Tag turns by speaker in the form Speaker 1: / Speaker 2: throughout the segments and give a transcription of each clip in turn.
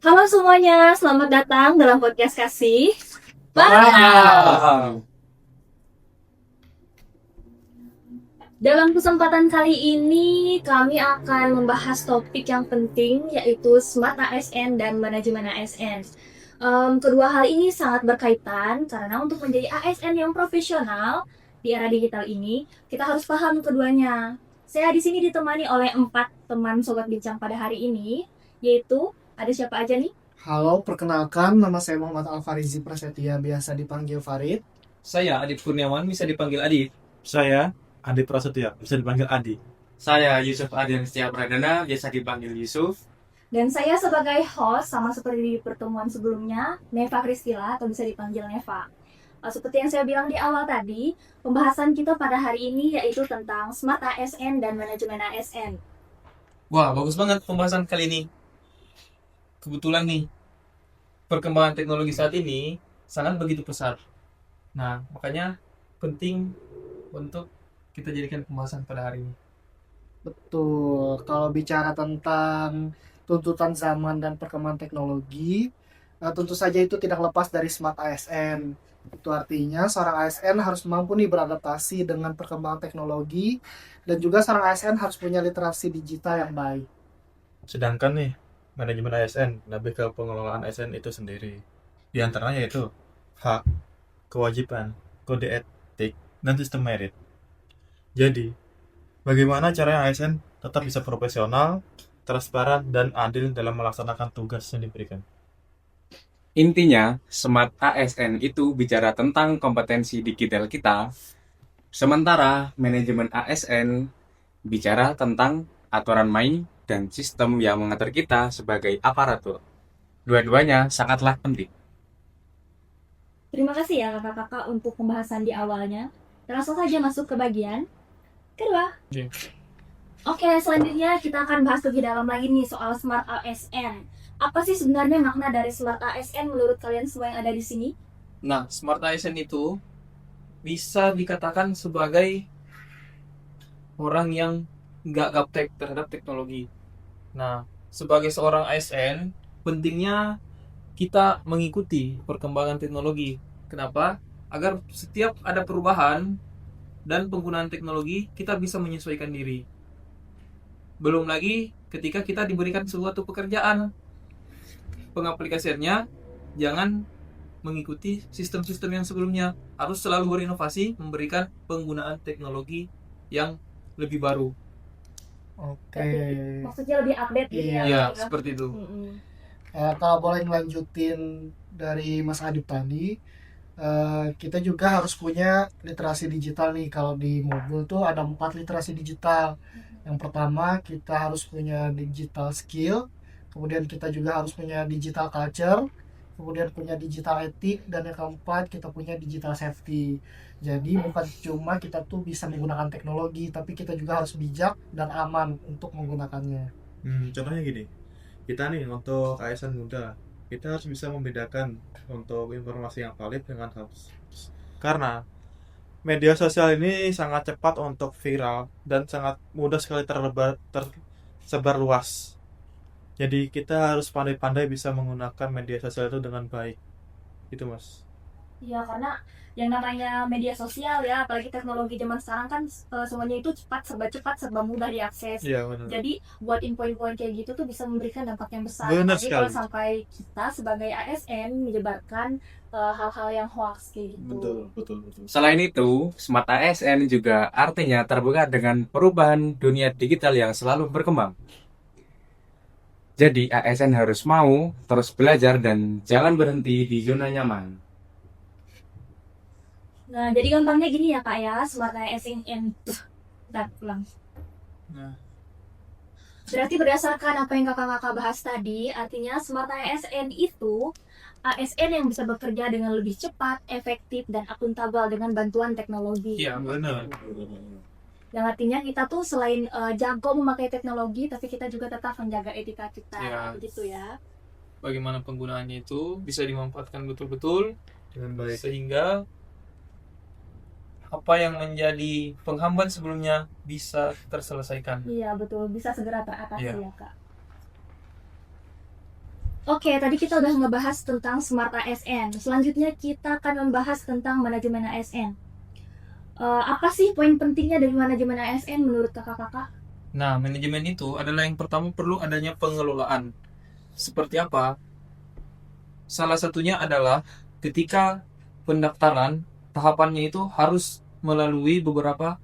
Speaker 1: Halo semuanya, selamat datang dalam podcast Kasih.
Speaker 2: Wow.
Speaker 1: Dalam kesempatan kali ini, kami akan membahas topik yang penting, yaitu Smart ASN dan Manajemen ASN. Kedua hal ini sangat berkaitan, karena untuk menjadi ASN yang profesional di era digital ini, kita harus paham keduanya. Saya di sini ditemani oleh 4 teman Sobat Bincang pada hari ini, yaitu, ada siapa aja nih?
Speaker 3: Halo, perkenalkan nama saya Muhammad Alfarizi Prasetya, biasa dipanggil Farid.
Speaker 2: Saya Adit Kurniawan, bisa dipanggil Adit.
Speaker 4: Saya Adi Prasetya, bisa dipanggil Adi.
Speaker 5: Saya Yusuf Ardian Setia Pradana, biasa dipanggil Yusuf.
Speaker 1: Dan saya sebagai host, sama seperti di pertemuan sebelumnya, Neva Kristila atau bisa dipanggil Neva. Seperti yang saya bilang di awal tadi, pembahasan kita pada hari ini yaitu tentang Smart ASN dan Manajemen ASN.
Speaker 2: Wah, bagus banget pembahasan kali ini. Kebetulan nih, perkembangan teknologi saat ini sangat begitu pesat. Nah, makanya penting untuk kita jadikan pembahasan pada hari ini.
Speaker 3: Betul, kalau bicara tentang tuntutan zaman dan perkembangan teknologi, tentu saja itu tidak lepas dari Smart ASN. Itu artinya seorang ASN harus mampu nih beradaptasi dengan perkembangan teknologi dan juga seorang ASN harus punya literasi digital yang baik.
Speaker 4: Sedangkan nih, manajemen ASN lebih ke pengelolaan ASN itu sendiri. Di antaranya yaitu hak, kewajiban, kode etik, dan sistem merit. Jadi, bagaimana caranya ASN tetap bisa profesional, transparan, dan adil dalam melaksanakan tugas yang diberikan?
Speaker 5: Intinya, Smart ASN itu bicara tentang kompetensi digital kita, sementara manajemen ASN bicara tentang aturan main dan sistem yang mengatur kita sebagai aparatur. Dua-duanya sangatlah penting.
Speaker 1: Terima kasih ya kakak-kakak untuk pembahasan di awalnya. Langsung saja masuk ke bagian kedua.
Speaker 2: Oke.
Speaker 1: Oke, selanjutnya kita akan bahas lebih dalam lagi nih soal Smart ASN. Apa sih sebenarnya makna dari Smart ASN menurut kalian semua yang ada di sini?
Speaker 2: Nah, Smart ASN itu bisa dikatakan sebagai orang yang nggak gaptek terhadap teknologi. Nah, sebagai seorang ASN, pentingnya kita mengikuti perkembangan teknologi. Kenapa? Agar setiap ada perubahan dan penggunaan teknologi, kita bisa menyesuaikan diri. Belum lagi ketika kita diberikan suatu pekerjaan, pengaplikasiannya jangan mengikuti sistem-sistem yang sebelumnya. Harus selalu berinovasi, memberikan penggunaan teknologi yang lebih baru.
Speaker 3: Oke.
Speaker 1: Maksudnya lebih update gitu ya?
Speaker 2: Iya,
Speaker 1: Kak?
Speaker 2: seperti itu.
Speaker 3: Kalau boleh ngelanjutin dari Mas Adib tadi, kita juga harus punya literasi digital nih. Kalau di Moodle tuh ada 4 literasi digital. Yang pertama kita harus punya digital skill, kemudian kita juga harus punya digital culture, kemudian punya digital etik, dan yang keempat kita punya digital safety. Jadi bukan cuma kita tuh bisa menggunakan teknologi, tapi kita juga harus bijak dan aman untuk menggunakannya.
Speaker 4: Contohnya gini, kita nih untuk ASN muda, kita harus bisa membedakan untuk informasi yang valid dengan hoax. Karena media sosial ini sangat cepat untuk viral dan sangat mudah sekali tersebar luas. Jadi kita harus pandai-pandai bisa menggunakan media sosial itu dengan baik. Itu mas.
Speaker 1: Iya, karena yang namanya media sosial ya, apalagi teknologi zaman sekarang kan semuanya itu cepat, serba mudah diakses.
Speaker 4: Iya benar.
Speaker 1: Jadi buat poin-poin kayak gitu tuh bisa memberikan dampak yang besar.
Speaker 4: Benar
Speaker 1: Apalagi kalau
Speaker 4: sekali.
Speaker 1: sampai kita sebagai ASN menyebarkan hal-hal yang hoax kayak gitu.
Speaker 4: Betul.
Speaker 5: Selain itu, Smart ASN juga artinya terbuka dengan perubahan dunia digital yang selalu berkembang. Jadi ASN harus mau terus belajar dan jangan berhenti di zona nyaman.
Speaker 1: Nah, jadi gampangnya gini ya Kak ya, Smart ASN. Ulang.
Speaker 2: Nah,
Speaker 1: Berarti berdasarkan apa yang kakak-kakak bahas tadi, artinya Smart ASN itu ASN yang bisa bekerja dengan lebih cepat, efektif, dan akuntabel dengan bantuan teknologi.
Speaker 2: iya benar.
Speaker 1: Yang artinya kita tuh selain jago memakai teknologi, tapi kita juga tetap menjaga etika kita,
Speaker 2: Iya.
Speaker 1: gitu ya.
Speaker 2: Bagaimana penggunaannya itu bisa dimanfaatkan betul-betul
Speaker 4: Dengan baik.
Speaker 2: sehingga apa yang menjadi penghambat sebelumnya bisa terselesaikan.
Speaker 1: Iya betul, bisa segera teratasi
Speaker 2: Iya.
Speaker 1: ya Kak. Oke, tadi kita udah ngebahas tentang Smart ASN. Selanjutnya kita akan membahas tentang manajemen ASN. Apa sih poin pentingnya dari manajemen ASN menurut kakak-kakak?
Speaker 2: Nah, manajemen itu adalah yang pertama perlu adanya pengelolaan. Seperti apa? Salah satunya adalah ketika pendaftaran, tahapannya itu harus melalui beberapa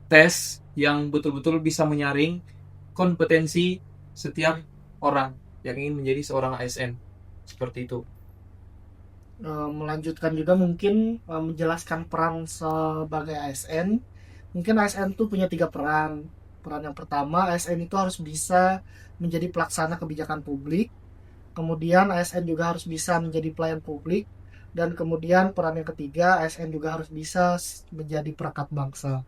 Speaker 2: tes yang betul-betul bisa menyaring kompetensi setiap orang yang ingin menjadi seorang ASN. Seperti itu.
Speaker 3: Melanjutkan juga mungkin menjelaskan peran sebagai ASN. Mungkin ASN tuh punya 3 peran. Peran yang pertama, ASN itu harus bisa menjadi pelaksana kebijakan publik. Kemudian ASN juga harus bisa menjadi pelayan publik. Dan kemudian peran yang ketiga, ASN juga harus bisa menjadi perekat bangsa.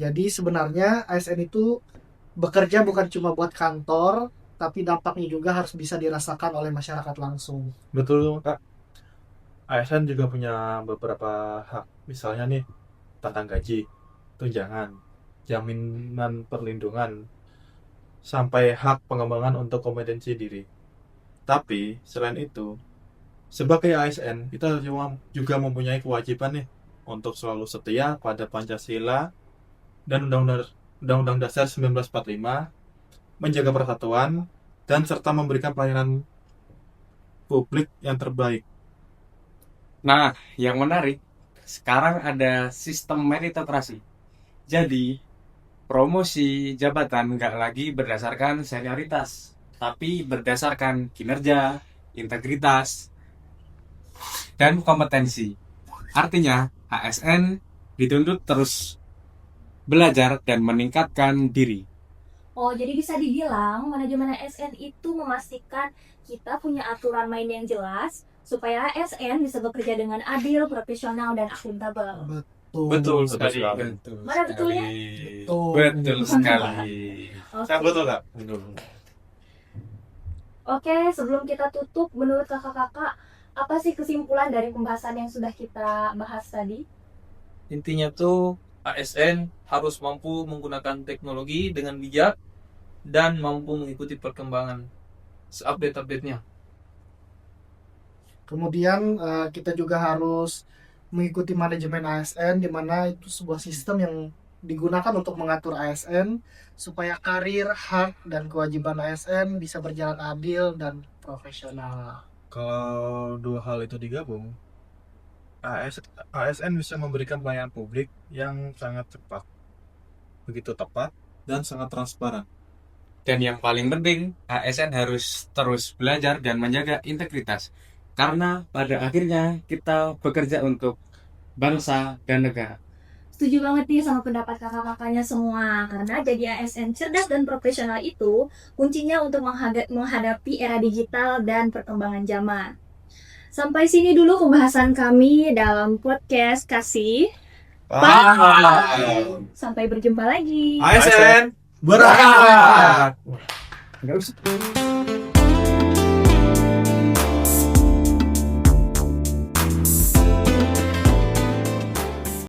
Speaker 3: Jadi sebenarnya ASN itu bekerja bukan cuma buat kantor, tapi dampaknya juga harus bisa dirasakan oleh masyarakat langsung.
Speaker 4: Betul, Kak. ASN juga punya beberapa hak, misalnya nih tentang gaji, tunjangan, jaminan perlindungan, sampai hak pengembangan untuk kompetensi diri. Tapi selain itu, sebagai ASN kita juga mempunyai kewajiban nih untuk selalu setia pada Pancasila dan Undang-Undang Dasar 1945, menjaga persatuan dan serta memberikan pelayanan publik yang terbaik.
Speaker 5: Nah, yang menarik, sekarang ada sistem meritokrasi. Jadi, promosi jabatan nggak lagi berdasarkan senioritas, tapi berdasarkan kinerja, integritas, dan kompetensi. Artinya, ASN dituntut terus belajar dan meningkatkan diri.
Speaker 1: Oh, jadi bisa dibilang manajemen ASN itu memastikan kita punya aturan main yang jelas supaya ASN bisa bekerja dengan adil, profesional, dan akuntabel.
Speaker 2: Betul
Speaker 4: Betul
Speaker 2: sekali.
Speaker 4: sekali.
Speaker 1: Mana betulnya?
Speaker 5: Betul sekali.
Speaker 1: Oke.
Speaker 4: Betul, Kak.
Speaker 1: Oke, sebelum kita tutup, menurut kakak-kakak, apa sih kesimpulan dari pembahasan yang sudah kita bahas tadi?
Speaker 2: Intinya tuh ASN harus mampu menggunakan teknologi dengan bijak dan mampu mengikuti perkembangan seupdate-update-nya.
Speaker 3: Kemudian kita juga harus mengikuti manajemen ASN, di mana itu sebuah sistem yang digunakan untuk mengatur ASN supaya karir, hak, dan kewajiban ASN bisa berjalan adil dan profesional.
Speaker 4: Kalau dua hal itu digabung, ASN bisa memberikan pelayanan publik yang sangat cepat, begitu tepat, dan sangat transparan.
Speaker 5: Dan yang paling penting, ASN harus terus belajar dan menjaga integritas. Karena pada akhirnya kita bekerja untuk bangsa dan negara.
Speaker 1: Setuju banget nih sama pendapat kakak-kakaknya semua. Karena jadi ASN cerdas dan profesional itu kuncinya untuk menghadapi era digital dan perkembangan zaman. Sampai sini dulu pembahasan kami dalam podcast Kasih. Sampai berjumpa lagi.
Speaker 4: ASN berangkat!
Speaker 5: Nggak usah.